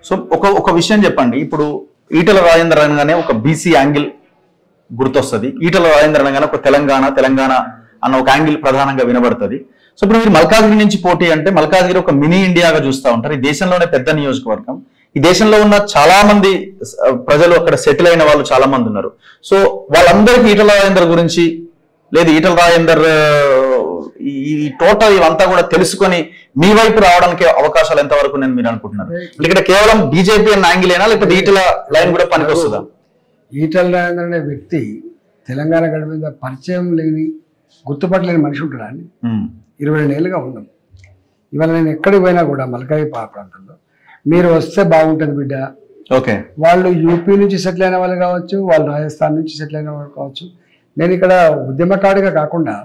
So ఒక విషయం చెప్పండి, ఇప్పుడు ఈటల రాజేందర్ అనగానే ఒక బీసీ యాంగిల్ గుర్తొస్తుంది, ఈటల రాజేందర్ అనగానే ఒక తెలంగాణ అన్న ఒక యాంగిల్ ప్రధానంగా వినబడుతుంది. సో ఇప్పుడు మీరు మల్కాజ్గిరి నుంచి పోటీ అంటే మల్కాజ్గిరి ఒక మినీ ఇండియాగా చూస్తూ ఉంటారు. ఈ దేశంలోనే పెద్ద నియోజకవర్గం, ఈ దేశంలో ఉన్న చాలా మంది ప్రజలు అక్కడ సెటిల్ అయిన వాళ్ళు చాలా మంది ఉన్నారు. సో వాళ్ళందరికీ ఈటల రాజేందర్ గురించి లేదు ఈటల రాజేందర్ ఈ టోటల్ ఇవంతా కూడా తెలుసుకొని మీ వైపు రావడానికి అవకాశాలు ఎంతవరకు నేను మీరు అనుకుంటున్నారు? ఇక్కడ కేవలం బీజేపీ అన్న యాంగిలేనా లేకపోతే ఈటల లైన్ కూడా పనికొస్తుందా? ఈటల రాజేందర్ అనే వ్యక్తి తెలంగాణ గడ్డ మీద పరిచయం లేని గుర్తుపట్టలేని మనిషి ఉంటాడా అని 22 ఏళ్ళుగా ఉన్నాం. ఇవాళ నేను ఎక్కడికి పోయినా కూడా మల్కాజ్గిరి ప్రాంతంలో మీరు వస్తే బాగుంటుంది బిడ్డ. ఓకే, వాళ్ళు యూపీ నుంచి సెటిల్ అయిన వాళ్ళు కావచ్చు, వాళ్ళు రాజస్థాన్ నుంచి సెటిల్ అయిన వాళ్ళు కావచ్చు. నేను ఇక్కడ ఉద్యమకారుడిగా కాకుండా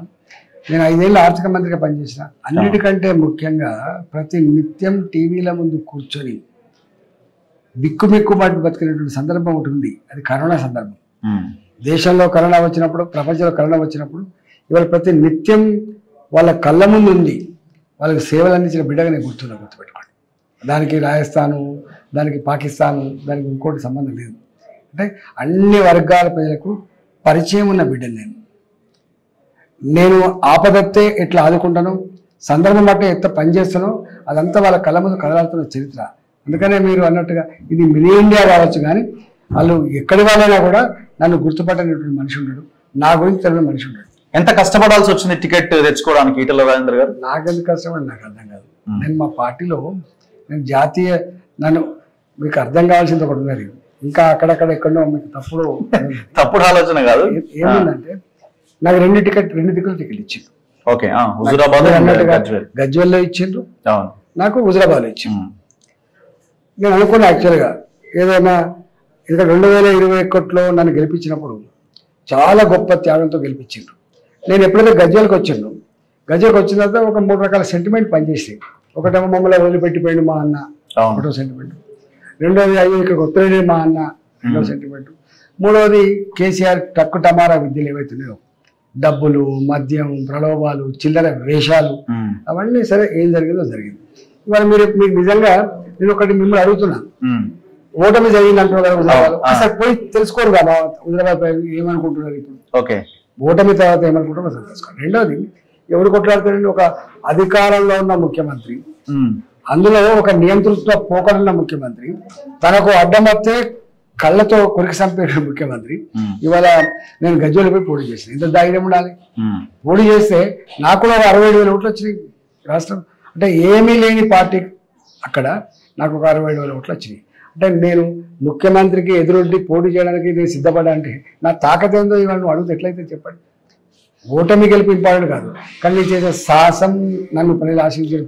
నేను 5 ఏళ్ళు ఆర్థిక మంత్రిగా పనిచేసిన. అన్నిటికంటే ముఖ్యంగా ప్రతి నిత్యం టీవీల ముందు కూర్చొని బిక్కుమిక్కుబాటు బతికినటువంటి సందర్భం ఉంటుంది. అది కరోనా సందర్భం. దేశంలో కరోనా వచ్చినప్పుడు, ప్రపంచంలో కరోనా వచ్చినప్పుడు ఇవాళ ప్రతి నిత్యం వాళ్ళ కళ్ళ ముందు ఉంది వాళ్ళకి సేవలు అందించిన బిడ్డగా నేను గుర్తుపెట్టుకోండి. దానికి రాజస్థాను, దానికి పాకిస్తాను, దానికి ఇంకోటి సంబంధం లేదు. అంటే అన్ని వర్గాల ప్రజలకు పరిచయం ఉన్న బిడ్డను నేను ఆపదత్తే ఎట్లా ఆదుకుంటాను, సందర్భం బట్టి ఎంత పనిచేస్తానో అదంతా వాళ్ళ కళ్ళ ముందు కదలాడుతున్న చరిత్ర. అందుకనే మీరు అన్నట్టుగా ఇది మినీ ఇండియా కావచ్చు, కానీ వాళ్ళు ఎక్కడి వాళ్ళైనా కూడా నన్ను గుర్తుపట్టనేటువంటి మనిషి ఉంటాడు, నా గురించి తెలియని మనిషి ఉంటాడు. ఎంత కష్టపడాల్సి వచ్చింది టికెట్ తెచ్చుకోవడానికి ఈటల రాజేందర్ గారు? నాకెందుకు కష్టపడి నాకు అర్థం కాదు. నేను మా పార్టీలో నేను జాతీయ నన్ను మీకు అర్థం కావాల్సింది ఒకటి ఉన్నది, ఇంకా అక్కడక్కడ ఎక్కడో మీకు తప్పుడు ఆలోచన కాదు. ఏమిందంటే నాకు 2 దిక్కులు టికెట్ ఇచ్చిండ్రు. ఓకే, హుజూరాబాద్ అన్నట్టుగా గజ్వేల్లో ఇచ్చిండ్రు, నాకు హుజూరాబాద్లో ఇచ్చిండ్రు. నేను అనుకున్నా యాక్చువల్గా ఏదైనా ఇంకా 2021లో నన్ను గెలిపించినప్పుడు చాలా గొప్ప త్యాగంతో గెలిపించిండ్రు. నేను ఎప్పుడైతే గజ్వేల్కి వచ్చిండు, గజ్వేల్కి వచ్చిన తర్వాత ఒక 3 రకాల సెంటిమెంట్ పనిచేసి, ఒకటేమో మమ్మల్ని వదిలిపెట్టిపోయిండు మా అన్న, ఒకటో సెంటిమెంట్. రెండోది అయ్యో ఇక్కడ ఒత్తిడి మా అన్న, రెండో సెంటిమెంట్. మూడవది కేసీఆర్ టక్కు టమారా విద్యలు ఏవైతున్నాయో, డబ్బులు, మద్యం, ప్రలోభాలు, చిల్లర వేషాలు, అవన్నీ సరే ఏం జరిగిందో జరిగింది. ఇవాళ మీకు నిజంగా నేను ఒకటి మిమ్మల్ని అడుగుతున్నా, ఓటమి జరిగింది అంటున్నారు కదా హుజూరాబాద్, అసలు పోయి తెలుసుకోరు కదా హుజూరాబాద్ ఏమనుకుంటున్నారు ఇప్పుడు. ఓకే, ఓటమి తర్వాత ఏమనుకుంటారో అసలు తెలుసుకోండి. రెండోది ఎవరు కొట్లాడుతారండి, ఒక అధికారంలో ఉన్న ముఖ్యమంత్రి, అందులో ఒక నియంతృత్వ పోకడున్న ముఖ్యమంత్రి, తనకు అడ్డం వస్తే కళ్ళతో కొరికి చంపేట ముఖ్యమంత్రి. ఇవాళ నేను గజ్వేల్ పోయి పోటీ చేసిన, ఇంత ధైర్యం ఉండాలి. పోటీ చేస్తే నాకు కూడా 67,000 ఓట్లు వచ్చినాయి రాష్ట్రం. అంటే ఏమీ లేని పార్టీ అక్కడ నాకు ఒక 67,000 ఓట్లు వచ్చినాయి. అంటే నేను ముఖ్యమంత్రికి ఎదురొడ్డి పోటీ చేయడానికి నేను సిద్ధపడ్డా అంటే నా తాకత్ ఏందో ఇవాళ నువ్వు అడుగుతూ ఎట్లయితే చెప్పండి. ఓటమి గెలుపు ఇంపార్టెంట్ కాదు, కానీ నేను చేసే సాహసం నన్ను ప్రజలు ఆశించారు.